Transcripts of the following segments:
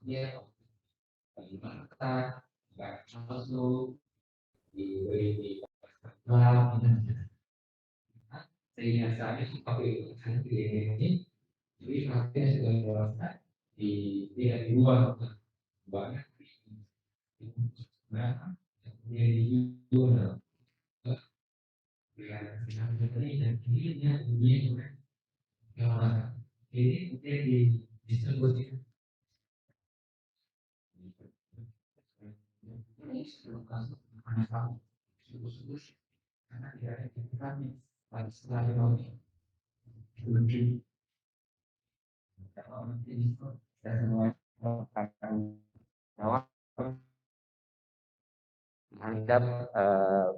Ya, kita nggak harus diberi sehingga saya pakai ini jadi artinya sudah dewasa di tidak di luar banyak nah yang di luar ini distribusi karena tidak ada kami harus selalu lebih dan semua akan jawab terhadap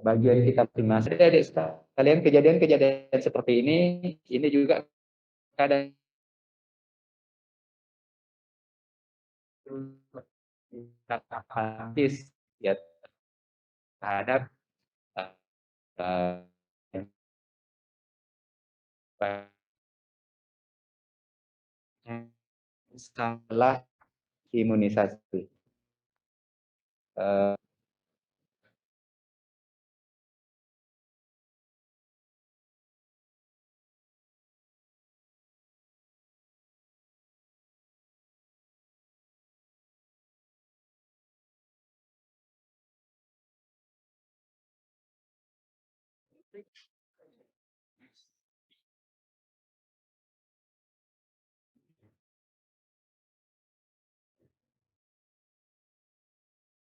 bagian kita masing-masing. Adik sekalian, kejadian-kejadian seperti ini juga kadang praktis ya terhadap setelah imunisasi.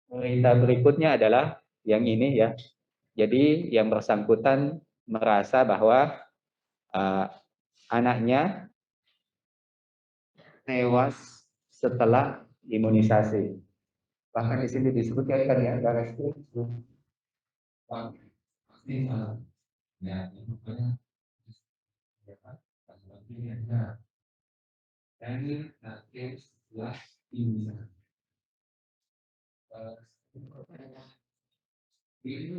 Berita berikutnya adalah yang ini ya. Jadi yang bersangkutan merasa bahwa anaknya tewas setelah imunisasi. Bahkan di sini disebutkan ya garis ya, dan setelah imunisasi. Ini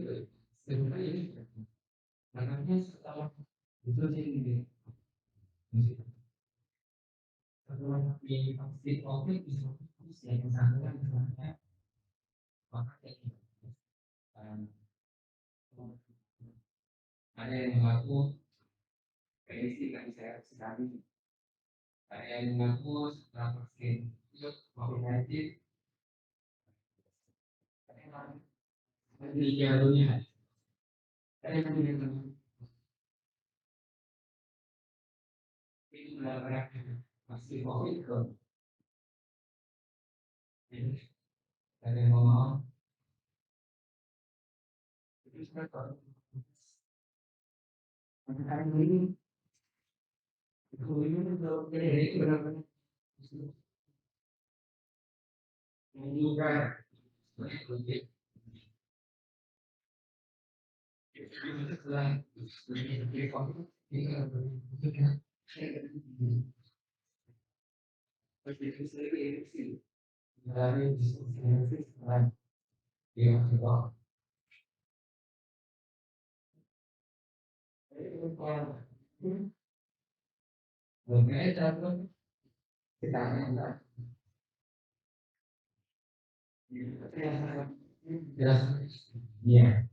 sebenarnya anaknya setelah itu sih setelah divaksin COVID bisa yang bersangkutan misalnya ada yang mengaku prediksi kan saya sekali ada yang mengaku setelah vaksin COVID-19 di jalurnya ada yang bilang ini adalah vaksin COVID ini ada yang ngomong itu sekarang ini itu dari itu berapa bukan setelah dari diskusi setelah dia berdoa berbeda kita ya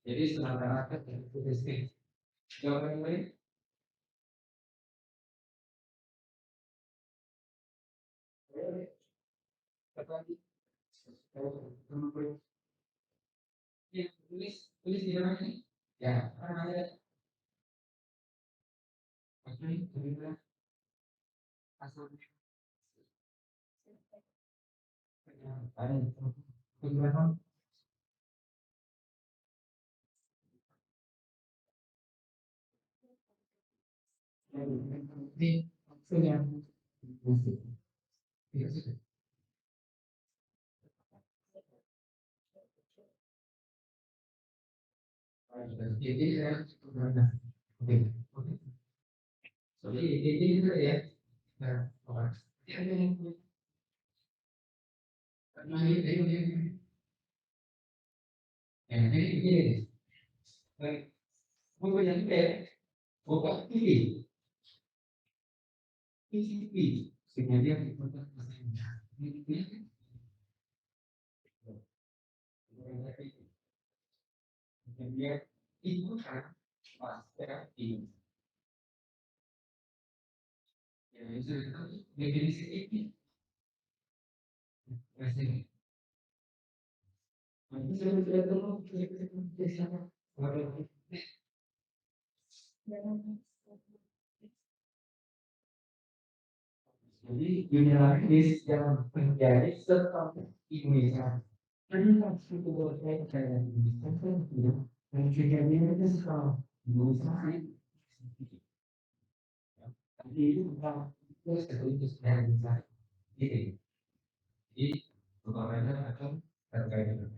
jadi sementara itu Jawaban yang lain? Satu lagi. Ya, tulis di mana ini? Ya, ada. Oke, terima asalnya. Ada. Penjelasan. Ini sudah. Tidak sudah. Jadi saya oke. Oke. Jadi itu ya. Nah, oke. Nah, ini. Ya, jadi begini. Buku yang ini buka TV, TV, kemudian diputar ke sana. Kemudian itu kan pasca ini. Ya, itu definisi ini. Masih. Nanti saya sudah tahu di sana. Jadi jurnalis yang menjadi seperti Indonesia. Ini kan suatu berkait dengan Indonesia kan ya. Dan juga dia itu sekarang Indonesia kan. Tapi itu bukan terus itu sudah bisa. Gitu. Jadi utamanya akan terkait dengan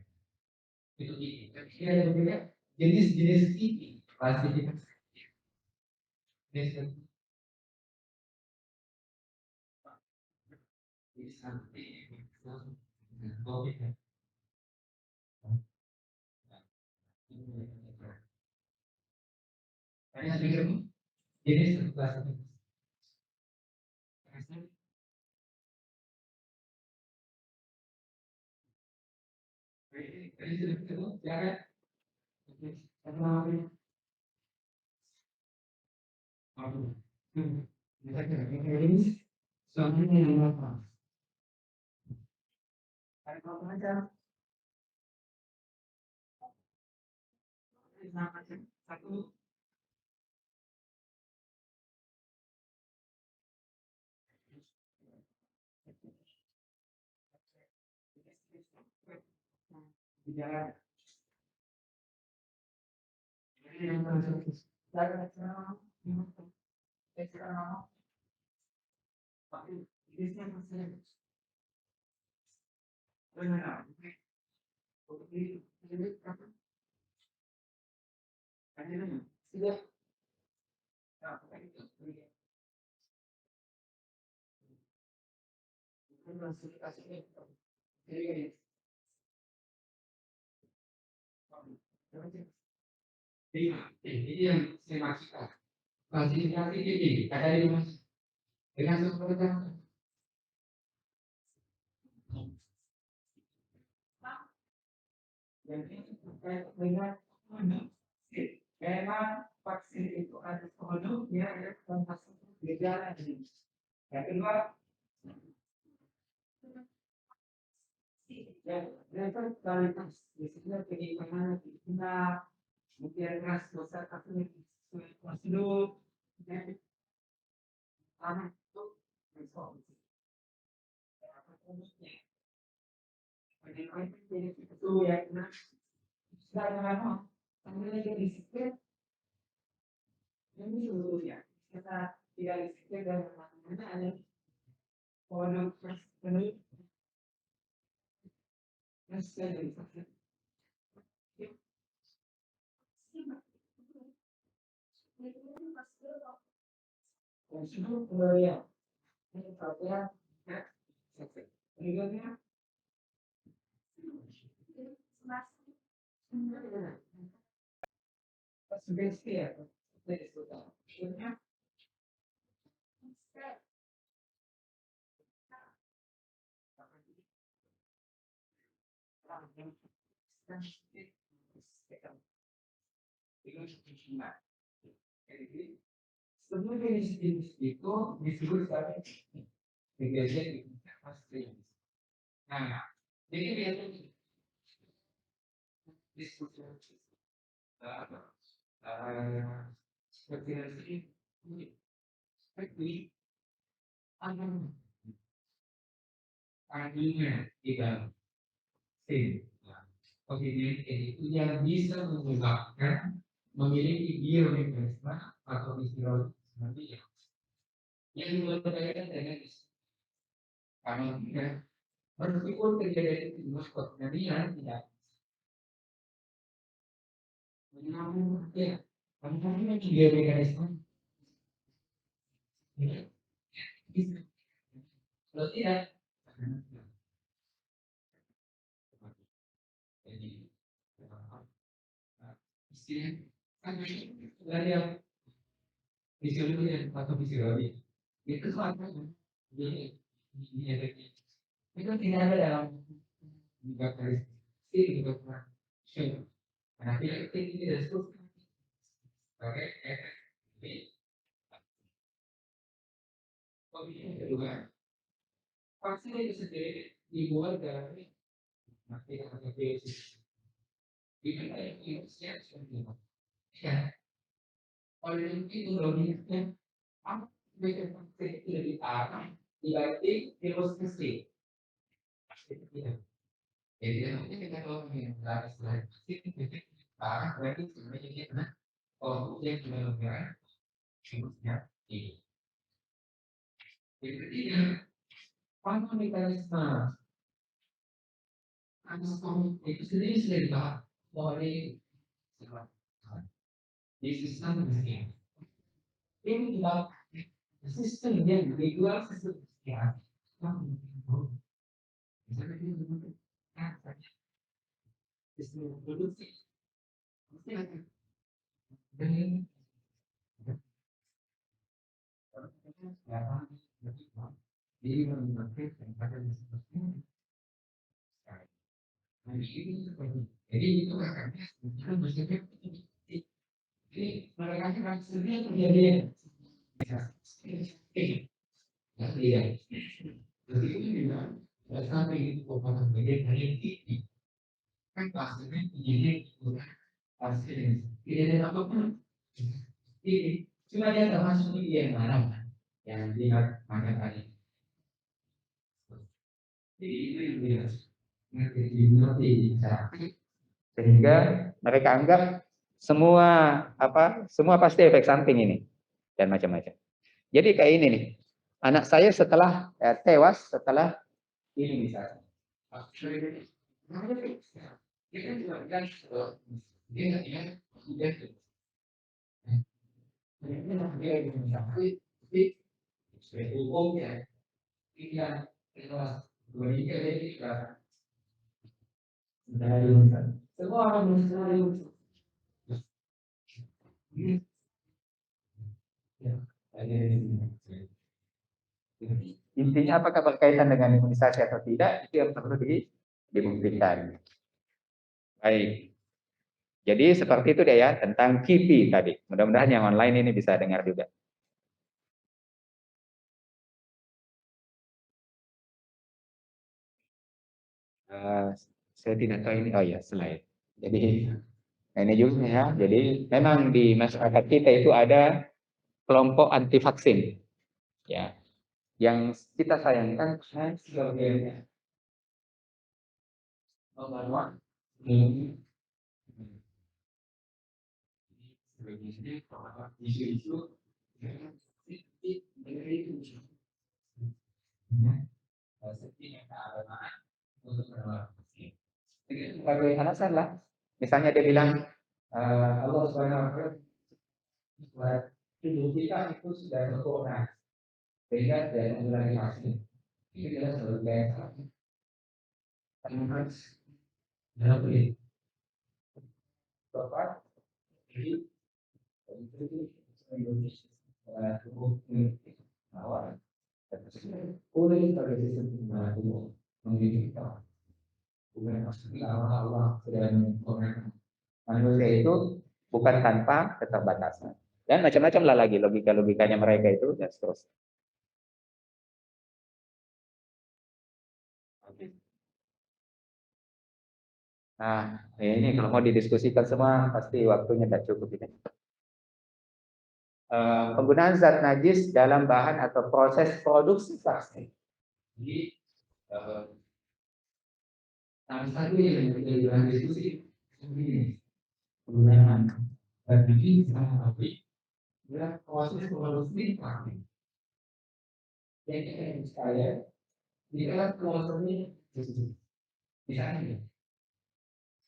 itu. Ini ada juga jenis-jenis ini klasifikasi jenis topik. Hanya sedikit jenis klasifikasi. Jadi sudah ketemu cara apa namanya? Ini soalnya yang apa? Ada apa aja? Satu. Bicara. Yang tapi bisnya masih benar. Ini akhirnya sudah. Klasifikasi ini. Ini yang saya maksudkan. Klasifikasi ini ada di mana? Dengan seperti yang ini terkait dengan memang vaksin itu ada produknya ya termasuk gejala ini. Yang kedua, yang kualitas biasanya bagaimana kita mungkin keras dosa tapi prosedur dan anak itu resolusi. Bagaimana jadi itu ya nah sekarang sambil disiplin ini dulu ya kita tidak disiplin dan mana ada produk terus terus Consumer Korea. Ini perhatian, ya. Berikutnya, sugesti ya. Berikutnya, Jadi sebenarnya jenis itu disebut sebagai ingredient pasti. Nah, jadi lihat diskusi seperti ini, seperti apa kandungan di dalam sel. Oksigen itu yang bisa menyebabkan memiliki biomekanisme atau fisiologi seperti yang berkaitan dengan kalau tidak, meskipun terjadi itu kematian tidak menyambung ya, karena biomekanisme bisa. Kalau tidak, jadi istilah dari yang fisiologi atau fisiologi itu apa? Jadi itu tidak ada dalam juga karakteristik juga pernah. Nah, itu tidak disebut sebagai efek kedua. Vaksin itu sendiri dibuat dari mati atau biosis. Itu kayak virusnya seperti itu. Ya, oleh itu dominannya apa vaksin itu lebih parah dibanding virus kecil. Jadi kita kalau mengenal istilah vaksin itu parah berarti sebenarnya dia kena dia sudah lebih virusnya ini. Yang ketiga, apa mekanisme antikom itu sendiri sudah dibahas oleh di sistem ini. Ini juga sistem yang dijual sistem ya. Misalnya ini sistem produksi, dan jadi menggunakan pada sistem. Jadi itu makanya bukan maksudnya jadi mereka kan sendiri terjadi iya. Jadi itu juga sampai itu komponen bagian dari ini kan pastinya jadi pasti tidak ada apapun ini cuma dia termasuk di yang mana yang lihat mana tadi jadi itu yang dia ngerti sehingga mereka anggap semua semua pasti efek samping ini dan macam-macam. Jadi kayak ini nih, anak saya setelah tewas setelah ini misalnya. Semua orang intinya apakah berkaitan dengan imunisasi atau tidak itu yang perlu dibuktikan. Baik. Jadi seperti itu deh ya tentang KIPI tadi. Mudah-mudahan yang online ini bisa dengar juga. Saya tidak tahu ini. Oh ya, slide. Jadi ini juga ya. Jadi memang di masyarakat kita itu ada kelompok anti vaksin. Ya. Yang kita sayangkan sebagiannya membawa isu-isu sebagai alasan lah. Misalnya dia bilang Allah Subhanahu wa taala tubuh kita itu sudah sempurna sehingga tidak mengulangi vaksin. Ini adalah sebagai dalam beli bapak jadi tubuh awal boleh sebagai sistem tubuh memiliki kita bukan maksudnya Allah dan manusia itu bukan tanpa keterbatasan. Dan macam-macam lah lagi logika-logikanya mereka itu dan seterusnya. Nah, ini kalau mau didiskusikan semua pasti waktunya tidak cukup ini. Penggunaan zat najis dalam bahan atau proses produksi vaksin. Jadi salah satu yang menjadi bahan diskusi ini penggunaan zat najis dalam pabrik adalah proses produksi vaksin. Jadi saya jika prosesnya misalnya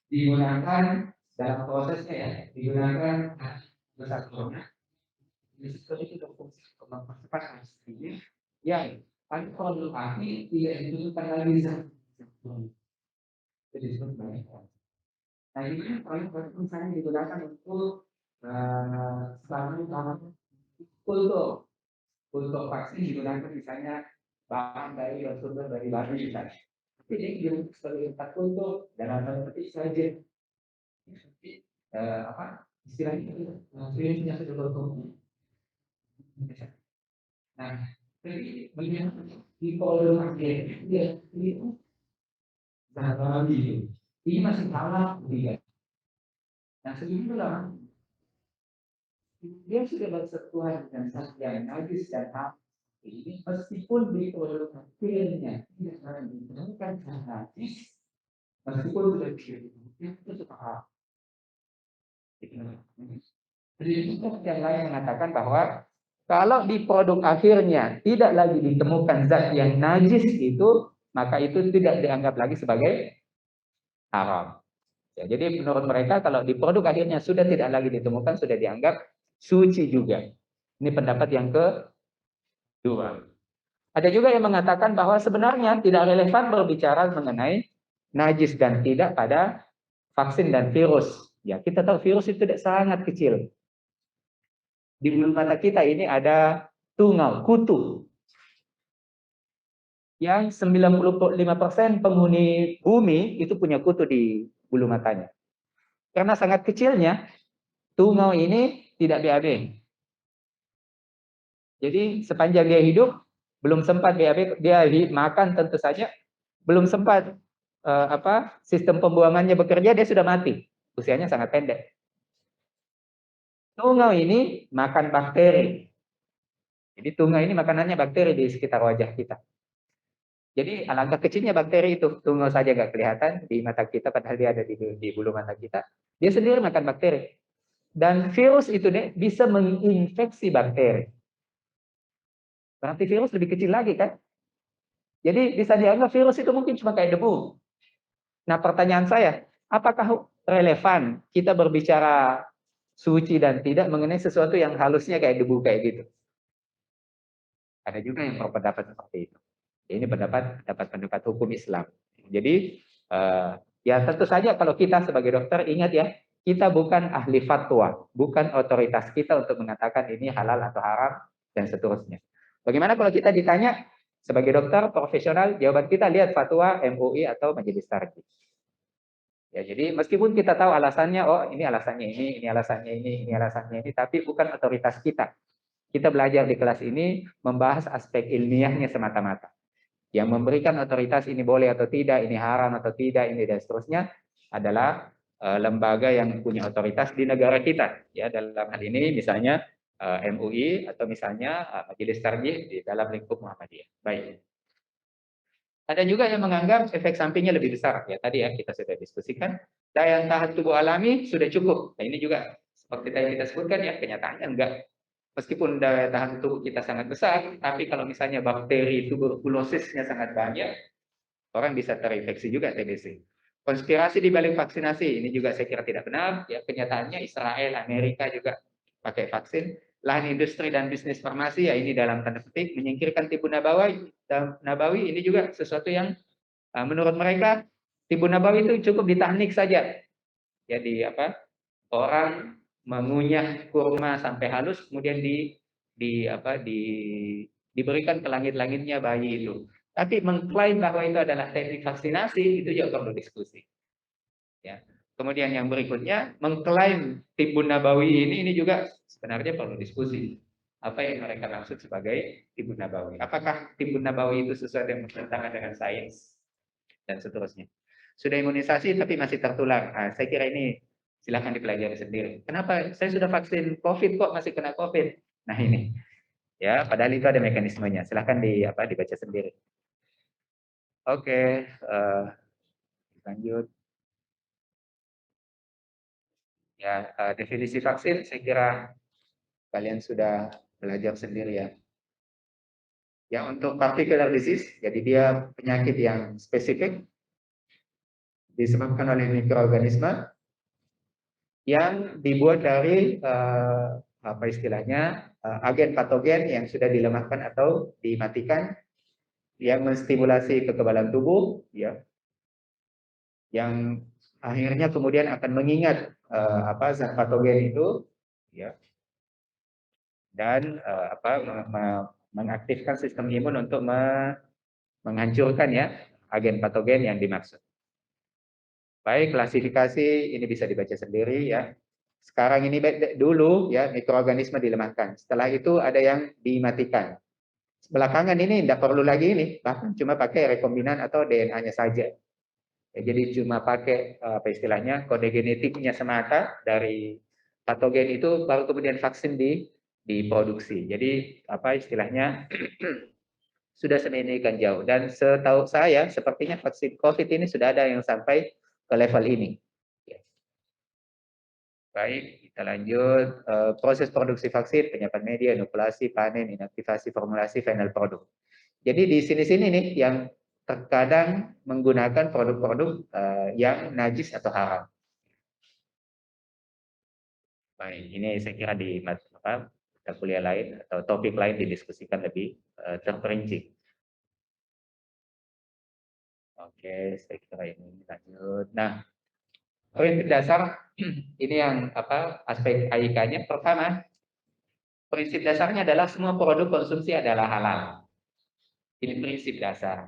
digunakan dalam prosesnya ya digunakan besar corona seperti itu fungsi mempercepat hasilnya yang paling produk ini tidak dibutuhkan lagi jadi disebut banyak. Nah ini paling misalnya digunakan untuk selama untuk vaksin digunakan misalnya bahan dari sumber dari bahan misalnya. Tapi ini juga sebagai tempat untuk dalam hal seperti saja. Apa istilahnya punya sesuatu. Nah, jadi bagaimana di kolom akhir dia itu sangat lagi ini masih salah dia. Nah sebelumnya dia sudah bersentuhan dengan zat yang najis dan hak ini meskipun di kolom akhirnya tidak akan ditemukan zat najis meskipun sudah itu tetap Penelitian yang lain mengatakan bahwa kalau di produk akhirnya tidak lagi ditemukan zat yang najis itu, maka itu tidak dianggap lagi sebagai haram. Ya, jadi menurut mereka kalau di produk akhirnya sudah tidak lagi ditemukan, sudah dianggap suci juga. Ini pendapat yang kedua. Ada juga yang mengatakan bahwa sebenarnya tidak relevan berbicara mengenai najis dan tidak pada vaksin dan virus. Ya, kita tahu virus itu tidak sangat kecil. Di bulu mata kita ini ada tungau, kutu. Yang 95% penghuni bumi itu punya kutu di bulu matanya. Karena sangat kecilnya, tungau ini tidak BAB. Jadi sepanjang dia hidup, belum sempat BAB, dia makan tentu saja, belum sempat sistem pembuangannya bekerja, dia sudah mati. Usianya sangat pendek. Tungau ini makan bakteri. Jadi tungau ini makanannya bakteri di sekitar wajah kita. Jadi alangkah kecilnya bakteri itu, tungau saja nggak kelihatan di mata kita, padahal dia ada di bulu mata kita. Dia sendiri makan bakteri. Dan virus itu deh bisa menginfeksi bakteri. Berarti virus lebih kecil lagi kan? Jadi bisa dianggap virus itu mungkin cuma kayak debu. Nah pertanyaan saya, apakah relevan kita berbicara suci dan tidak mengenai sesuatu yang halusnya kayak debu kayak gitu? Ada juga yang berpendapat seperti itu. Ini pendapat hukum Islam. Jadi ya tentu saja kalau kita sebagai dokter ingat ya, kita bukan ahli fatwa, bukan otoritas kita untuk mengatakan ini halal atau haram dan seterusnya. Bagaimana kalau kita ditanya sebagai dokter profesional, jawaban kita lihat fatwa MUI atau Majelis Tarjih. Ya, jadi meskipun kita tahu alasannya, oh ini alasannya ini alasannya ini alasannya ini, tapi bukan otoritas kita. Kita belajar di kelas ini membahas aspek ilmiahnya semata-mata. Yang memberikan otoritas ini boleh atau tidak, ini haram atau tidak, ini dan seterusnya adalah lembaga yang punya otoritas di negara kita. Ya, dalam hal ini misalnya MUI atau misalnya Majelis Tarjih di dalam lingkup Muhammadiyah. Baik. Ada juga yang menganggap efek sampingnya lebih besar. Ya tadi ya kita sudah diskusikan. Daya tahan tubuh alami sudah cukup. Nah, ini juga seperti tadi kita sebutkan ya kenyataannya enggak. Meskipun daya tahan tubuh kita sangat besar, tapi kalau misalnya bakteri tuberkulosisnya sangat banyak, orang bisa terinfeksi juga TBC. Konspirasi di balik vaksinasi ini juga saya kira tidak benar. Ya kenyataannya Israel, Amerika juga pakai vaksin. Lahan industri dan bisnis farmasi ya ini dalam tanda petik menyingkirkan tibu nabawi. Dan nabawi ini juga sesuatu yang menurut mereka tibu nabawi itu cukup ditahnik saja. Jadi orang mengunyah kurma sampai halus kemudian diberikan ke langit-langitnya bayi itu. Tapi mengklaim bahwa itu adalah teknik vaksinasi itu juga perlu diskusi. Ya. Kemudian yang berikutnya mengklaim Tibbun Nabawi ini juga sebenarnya perlu diskusi. Apa yang mereka maksud sebagai Tibbun Nabawi? Apakah Tibbun Nabawi itu sesuatu yang bertentangan dengan sains dan seterusnya? Sudah imunisasi tapi masih tertular. Nah, saya kira ini silahkan dipelajari sendiri. Kenapa saya sudah vaksin COVID kok masih kena COVID? Nah ini, ya padahal itu ada mekanismenya. Silahkan dibaca sendiri. Oke, lanjut. Ya, definisi vaksin saya kira kalian sudah belajar sendiri ya. Ya untuk particular disease, jadi dia penyakit yang spesifik disebabkan oleh mikroorganisme yang dibuat dari apa istilahnya agen patogen yang sudah dilemahkan atau dimatikan yang menstimulasi kekebalan tubuh ya yang akhirnya kemudian akan mengingat zat patogen itu ya dan mengaktifkan sistem imun untuk menghancurkan ya agen patogen yang dimaksud. Baik, klasifikasi ini bisa dibaca sendiri ya. Sekarang ini dulu ya mikroorganisme dilemahkan. Setelah itu ada yang dimatikan. Belakangan ini tidak perlu lagi ini, bahkan cuma pakai rekombinan atau DNA-nya saja. Ya, jadi cuma pakai apa istilahnya kode genetiknya semata dari patogen itu baru kemudian vaksin diproduksi. Jadi apa istilahnya sudah semenikan jauh dan setahu saya sepertinya vaksin COVID ini sudah ada yang sampai ke level ini. Baik, kita lanjut. Proses produksi vaksin, penyiapan media, inokulasi, panen, inaktivasi, formulasi, final produk. Jadi di sini-sini nih yang terkadang menggunakan produk-produk yang najis atau haram. Baik, ini saya kira di mata kuliah lain atau topik lain didiskusikan lebih terperinci. Oke, saya kira ini lanjut. Nah, prinsip dasar ini yang aspek AIK-nya pertama, prinsip dasarnya adalah semua produk konsumsi adalah halal. Ini prinsip dasar.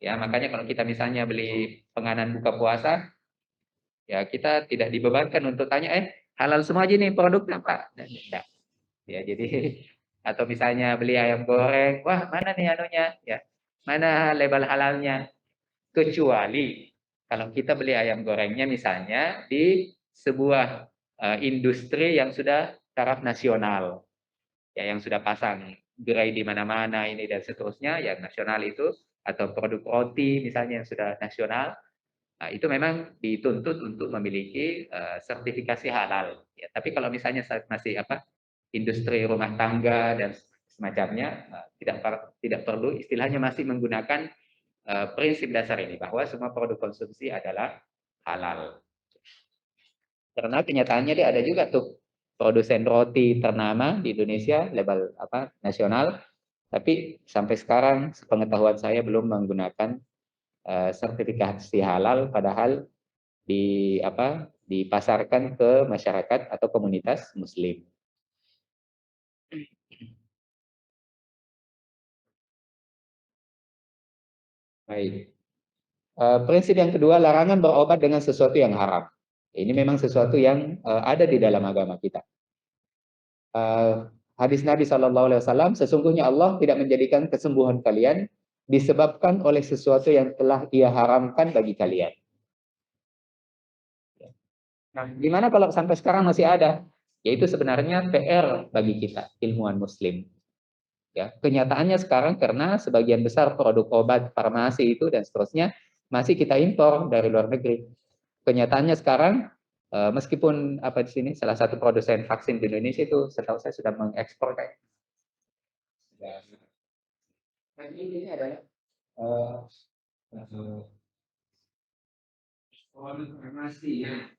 Ya, makanya kalau kita misalnya beli penganan buka puasa, ya kita tidak dibebankan untuk tanya, halal semua aja nih produknya Pak. Tidak. Ya, jadi atau misalnya beli ayam goreng, wah mana nih anunya? Ya, mana label halalnya? Kecuali kalau kita beli ayam gorengnya misalnya di sebuah industri yang sudah taraf nasional, ya yang sudah pasang gerai di mana-mana ini dan seterusnya, yang nasional itu atau produk roti misalnya yang sudah nasional, nah, itu memang dituntut untuk memiliki sertifikasi halal. Ya, tapi kalau misalnya masih industri rumah tangga dan semacamnya, tidak perlu istilahnya masih menggunakan prinsip dasar ini bahwa semua produk konsumsi adalah halal. Karena kenyataannya dia ada juga tuh produsen roti ternama di Indonesia label nasional, tapi sampai sekarang sepengetahuan saya belum menggunakan sertifikasi halal, padahal dipasarkan ke masyarakat atau komunitas Muslim. Baik. Prinsip yang kedua, larangan berobat dengan sesuatu yang haram. Ini memang sesuatu yang ada di dalam agama kita. Hadis Nabi SAW, sesungguhnya Allah tidak menjadikan kesembuhan kalian disebabkan oleh sesuatu yang telah Ia haramkan bagi kalian. Nah, gimana kalau sampai sekarang masih ada? Yaitu sebenarnya PR bagi kita, ilmuwan Muslim. Ya, kenyataannya sekarang karena sebagian besar produk obat, farmasi itu dan seterusnya masih kita impor dari luar negeri. Kenyataannya sekarang meskipun di sini salah satu produsen vaksin di Indonesia itu setahu saya sudah mengekspor kayak. Nah, ini adalah farmasi yang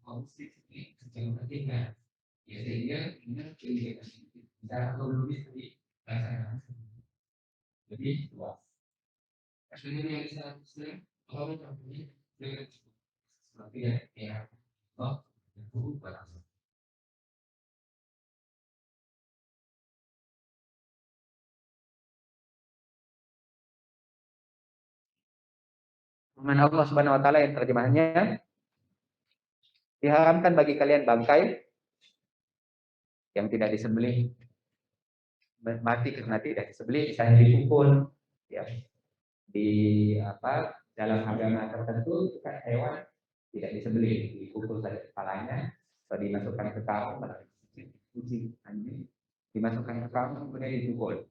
konsumsi yang penting ya sehingga ini cara ekonomis tadi lebih luas. Sebenarnya seharusnya orang dengan seperti ya berubah. Firman Allah Subhanahu wa taala yang terjemahnya Diharamkan bagi kalian bangkai yang tidak disembelih, mati karena tidak disembelih, misalnya dipukul, ya, di dalam agama tertentu kan hewan tidak disembelih, dipukul saja kepalanya atau dimasukkan ke karung, kucing, anjing dimasukkan ke karung kemudian dipukul.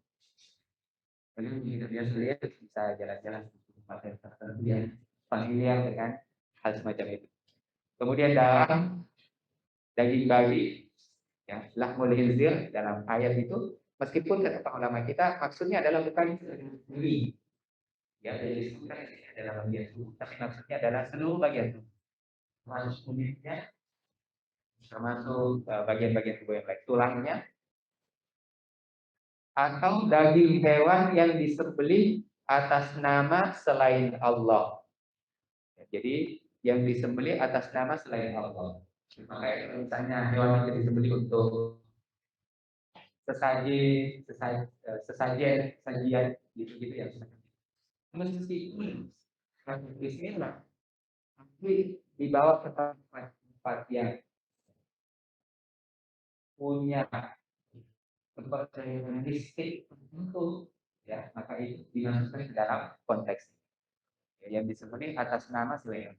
Lalu dia sendiri bisa jalan-jalan di tempat yang tertentu yang familiar dengan hal semacam itu. Kemudian dalam daging babi, ya, lahmul khinzir dalam ayat itu, meskipun kata ulama kita maksudnya adalah bukan beli, ya, jadi disebutkan adalah bagian tubuh, tapi maksudnya adalah seluruh bagian tubuh, termasuk kulitnya, termasuk bagian-bagian tubuh yang lain, tulangnya, atau daging hewan yang disembelih atas nama selain Allah. Jadi yang disembelih atas nama selain Allah. Makanya misalnya hewan itu disembelih untuk sajian gitu-gitu ya. Meskipun bismillah, tapi dibawa ke tempat yang punya kepercayaan mistik tertentu, ya, maka itu dimasukkan ke dalam konteks yang disembelih atas nama selain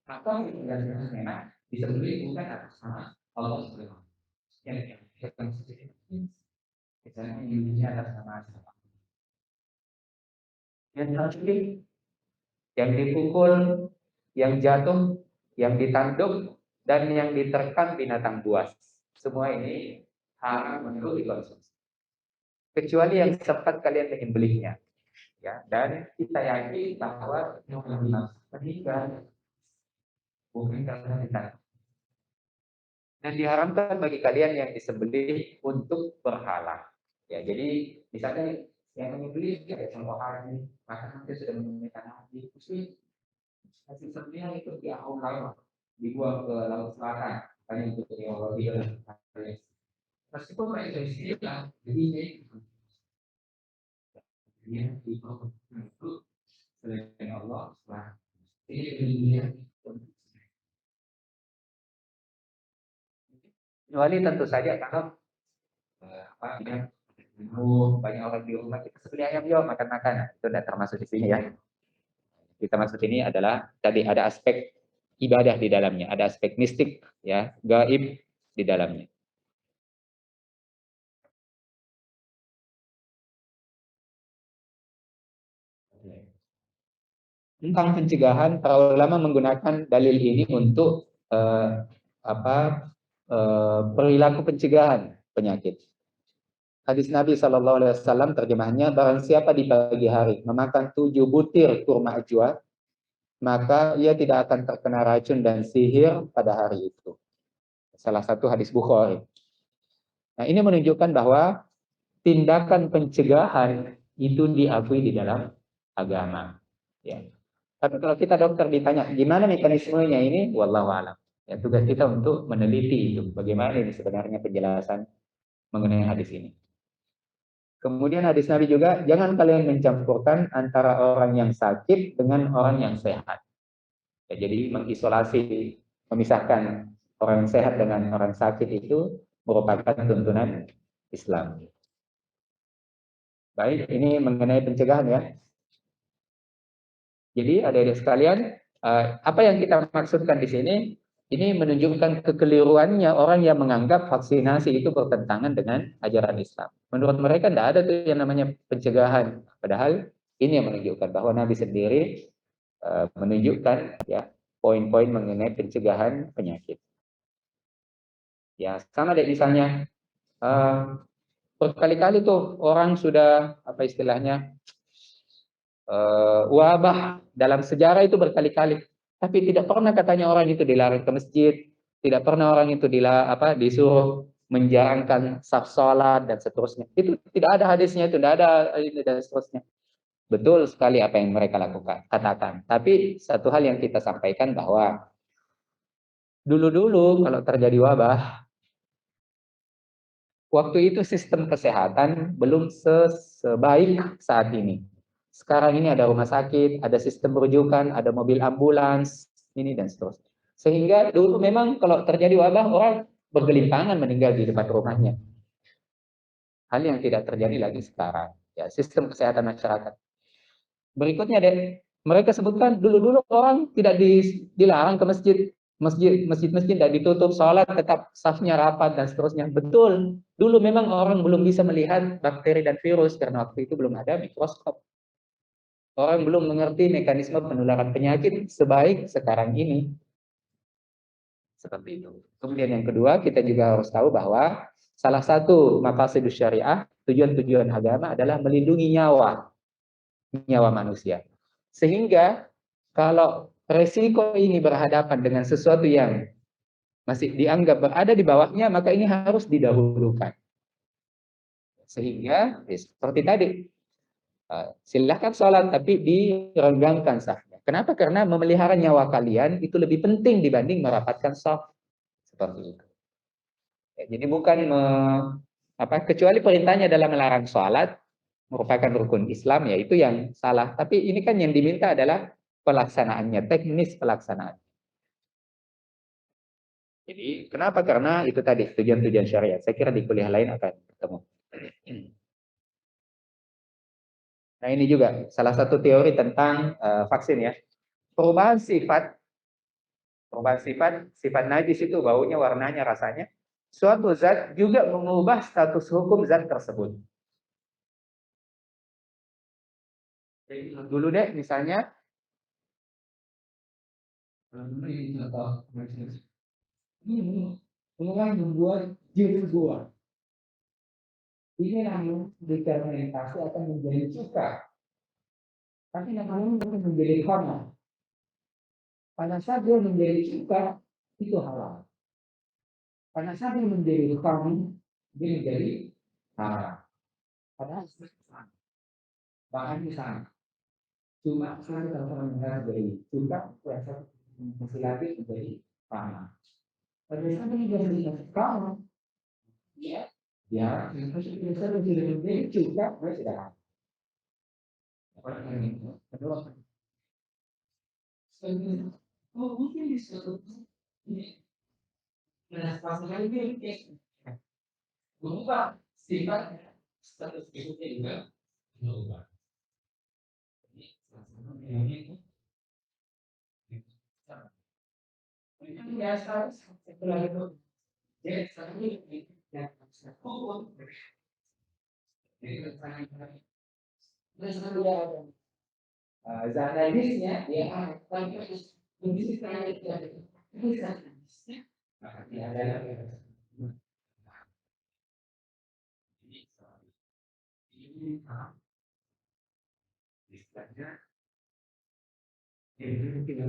atau yang memang disembelih bukan atas nama Allah Subhanahu yang misalnya ini atas nama yang tasbih, yang dipukul, yang jatuh, yang ditanduk, dan yang diterkam binatang buas. Semua ini haram untuk dikonsumsi. Kecuali yang sempat kalian menyembelihnya. Ya, dan kita yakin bahwa yang dimaksud meninggal bukan karena ditanduk. Dan diharamkan bagi kalian yang disembelih untuk berhala. Ya, jadi misalnya yang menyembelih ya contoh haji, maka nanti sudah menyembelihkan haji, mesti hasil sembelihan itu diaung laut, dibuang ke laut selatan, hanya untuk teknologi dan meskipun mereka istilah, jadi ini itu selain Allah, ini dunia. Kecuali tentu saja kalau banyak orang di rumah kita sembelih ayam yuk makan-makan, itu tidak termasuk di sini ya. Kita maksud ini adalah tadi ada aspek ibadah di dalamnya, ada aspek mistik ya, gaib di dalamnya. Tentang pencegahan, para ulama menggunakan dalil ini untuk perilaku pencegahan penyakit. Hadis Nabi SAW terjemahnya, barang siapa di pagi hari memakan 7 butir kurma ajwa, maka ia tidak akan terkena racun dan sihir pada hari itu. Salah satu hadis Bukhari. Nah, ini menunjukkan bahwa tindakan pencegahan itu diakui di dalam agama. Ya. Tapi kalau kita dokter ditanya, gimana mekanismenya ini? Wallahu a'lam. Ya, tugas kita untuk meneliti itu. Bagaimana ini sebenarnya penjelasan mengenai hadis ini. Kemudian hadis Nabi juga, jangan kalian mencampurkan antara orang yang sakit dengan orang yang sehat. Ya, jadi mengisolasi, memisahkan orang sehat dengan orang sakit itu merupakan tuntunan Islam. Baik, ini mengenai pencegahan ya. Jadi adik-adik sekalian, apa yang kita maksudkan di sini, ini menunjukkan kekeliruannya orang yang menganggap vaksinasi itu bertentangan dengan ajaran Islam. Menurut mereka tidak ada tuh yang namanya pencegahan. Padahal ini yang menunjukkan bahwa Nabi sendiri menunjukkan ya poin-poin mengenai pencegahan penyakit. Ya sama deh misalnya berkali-kali tuh orang sudah apa istilahnya wabah dalam sejarah itu berkali-kali, tapi tidak pernah katanya orang itu dilarang ke masjid, tidak pernah orang itu disuruh menjarangkan saf salat dan seterusnya. Itu tidak ada hadisnya, itu tidak ada ini dan seterusnya. Betul sekali apa yang mereka lakukan, katakan. Tapi satu hal yang kita sampaikan bahwa dulu-dulu kalau terjadi wabah, waktu itu sistem kesehatan belum sebaik saat ini. Sekarang ini ada rumah sakit, ada sistem rujukan, ada mobil ambulans, ini dan seterusnya. Sehingga dulu memang kalau terjadi wabah, orang bergelimpangan meninggal di depan rumahnya. Hal yang tidak terjadi lagi sekarang. Ya, sistem kesehatan masyarakat. Berikutnya deh, mereka sebutkan dulu-dulu orang tidak dilarang ke masjid. Masjid tidak ditutup, sholat tetap safnya rapat dan seterusnya. Betul, dulu memang orang belum bisa melihat bakteri dan virus karena waktu itu belum ada mikroskop. Orang belum mengerti mekanisme penularan penyakit sebaik sekarang ini. Seperti itu. Kemudian yang kedua, kita juga harus tahu bahwa salah satu maqasidus syariah, tujuan-tujuan agama adalah melindungi nyawa manusia. Sehingga kalau resiko ini berhadapan dengan sesuatu yang masih dianggap berada di bawahnya, maka ini harus didahulukan. Sehingga seperti tadi, silahkan sholat tapi direnggangkan safnya. Kenapa? Karena memelihara nyawa kalian itu lebih penting dibanding merapatkan saf. Seperti itu. Ya, jadi bukan kecuali perintahnya dalam melarang sholat, merupakan rukun Islam, ya itu yang salah. Tapi ini kan yang diminta adalah pelaksanaannya, teknis pelaksanaan. Jadi kenapa? Karena itu tadi tujuan-tujuan syariat. Saya kira di kuliah lain akan ketemu. Nah ini juga salah satu teori tentang vaksin ya. Perubahan sifat najis itu baunya, warnanya, rasanya. Suatu zat juga mengubah status hukum zat tersebut. Jadi dulu deh misalnya ini orang membuat jilid gua. Ini namun difermentasi akan menjadi cuka. Tapi namun menjadi khamar. Pada saat dia menjadi cuka itu halal. Pada saat dia menjadi khamar dia menjadi haram. Padahal bahannya sama. Cuma saya kalau menghargai cuka, rasa masih lagi menjadi khamar. Pada saat dia menjadi khamar, ya, bisa menjadi cuka, sudah. Kedua, mungkin disuruh menasihati ini berubah sifatnya, status hidupnya juga berubah. Ini biasa setelah itu jadi satu ini yang hukum. Jadi Zahradisnya dia akan kondisi sekali bisa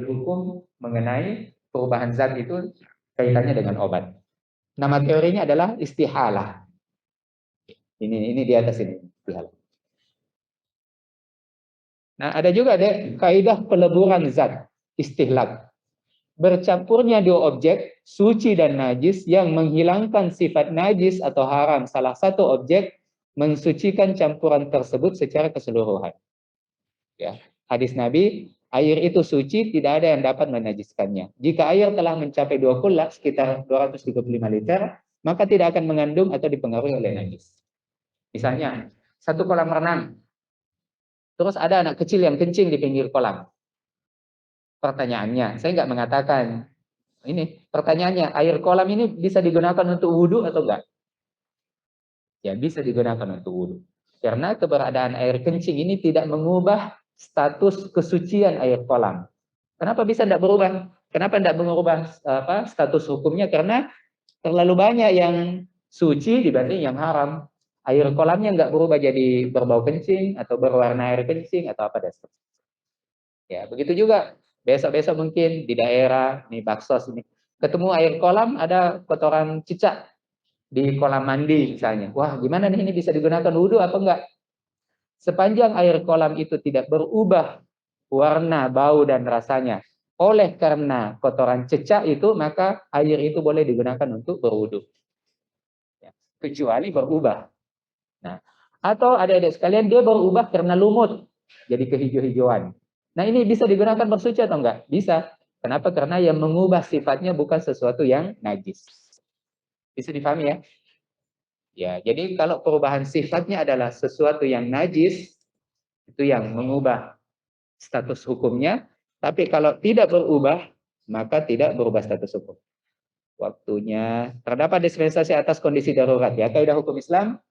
hukum mengenai perubahan zat itu kaitannya dengan obat. Nama teorinya adalah istihalah. Ini di atas ini istihalah. Nah, ada juga deh kaidah peleburan zat, istihlak. Bercampurnya dua objek, suci dan najis, yang menghilangkan sifat najis atau haram salah satu objek, mensucikan campuran tersebut secara keseluruhan. Ya, hadis Nabi, air itu suci, tidak ada yang dapat menajiskannya. Jika air telah mencapai 2 kula, sekitar 235 liter, maka tidak akan mengandung atau dipengaruhi oleh najis. Misalnya, satu kolam renang, terus ada anak kecil yang kencing di pinggir kolam. Pertanyaannya, saya nggak mengatakan, ini pertanyaannya, air kolam ini bisa digunakan untuk wudhu atau enggak? Ya, bisa digunakan untuk wudhu. Karena keberadaan air kencing ini tidak mengubah status kesucian air kolam. Kenapa bisa tidak berubah? Kenapa tidak mengubah status hukumnya? Karena terlalu banyak yang suci dibanding yang haram. Air kolamnya nggak berubah jadi berbau kencing atau berwarna air kencing atau apa dasar. Ya, begitu juga besok-besok mungkin di daerah nih Baksos ini ketemu air kolam ada kotoran cicak di kolam mandi misalnya. Wah, gimana nih ini bisa digunakan wudhu apa enggak? Sepanjang air kolam itu tidak berubah warna, bau dan rasanya oleh karena kotoran cicak itu, maka air itu boleh digunakan untuk berwudhu. Ya, kecuali berubah. Nah, atau adik-adik sekalian dia berubah karena lumut jadi kehijau-hijauan. Nah, ini bisa digunakan bersuci atau enggak? Bisa. Kenapa? Karena yang mengubah sifatnya bukan sesuatu yang najis. Bisa dipahami ya? Ya, jadi kalau perubahan sifatnya adalah sesuatu yang najis, itu yang mengubah status hukumnya. Tapi kalau tidak berubah, maka tidak berubah status hukum. Waktunya terdapat dispensasi atas kondisi darurat. Ya, kaidah hukum Islam,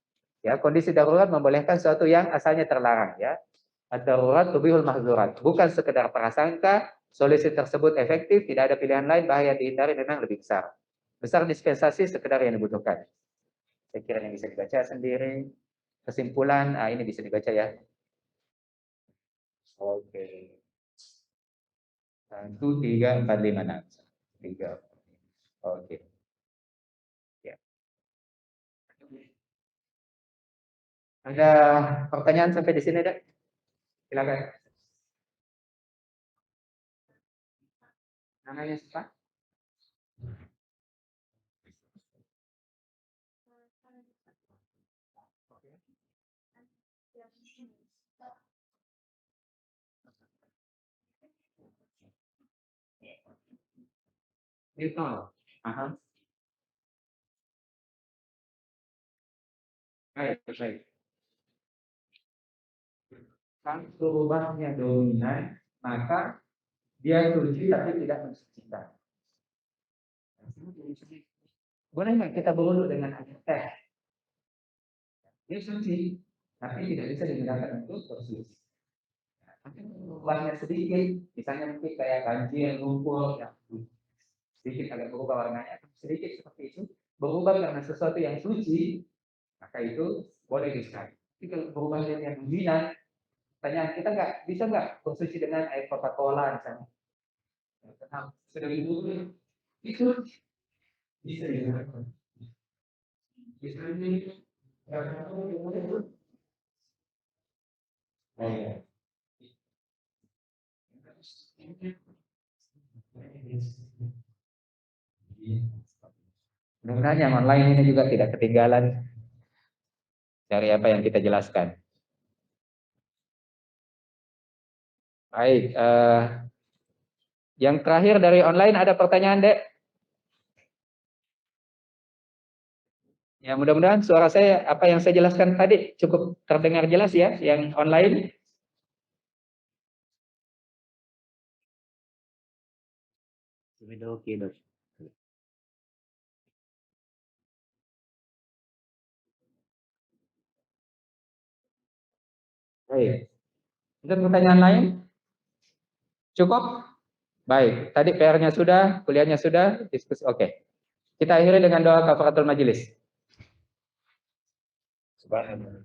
ya, kondisi darurat membolehkan sesuatu yang asalnya terlarang. Ya, ad-darurat tubihul mahzurat. Bukan sekedar prasangka, solusi tersebut efektif, tidak ada pilihan lain, bahaya dihindari memang lebih besar. Besar dispensasi sekedar yang dibutuhkan. Saya kira yang bisa dibaca sendiri. Kesimpulan, ini bisa dibaca ya. Oke. 1, 3, 4, 5, 6. 3. Oke. Ya. Ada pertanyaan sampai di sini, Dek? Silakan. Namanya siapa? Newton. Aha. Baik, baik. Kalau perubahannya dominan, maka dia suci tapi tidak mensucikan. Boleh nggak kita berwudu dengan air teh? Dia suci, tapi tidak bisa digunakan untuk bersuci. Perubahannya sedikit, misalnya mungkin kayak banjir, lumpur, ya, sedikit agak berubah warnanya, sedikit seperti itu, berubah karena sesuatu yang suci, maka itu boleh disekali. Tapi kalau perubahan yang dominan, pertanyaan kita bisa nggak bersuci dengan air Coca-Cola misalnya? Sudah dulu itu bisa dilakukan. Misalnya, mudah-mudahan yang online ini juga tidak ketinggalan dari apa yang kita jelaskan. Baik, yang terakhir dari online ada pertanyaan, Dek? Ya, mudah-mudahan suara saya, apa yang saya jelaskan tadi cukup terdengar jelas ya, yang online. Baik. Untuk pertanyaan lain? Cukup? Baik, tadi PR-nya sudah, kuliahnya sudah, diskusi oke. Kita akhiri dengan doa kafaratul majelis. Subhanallah.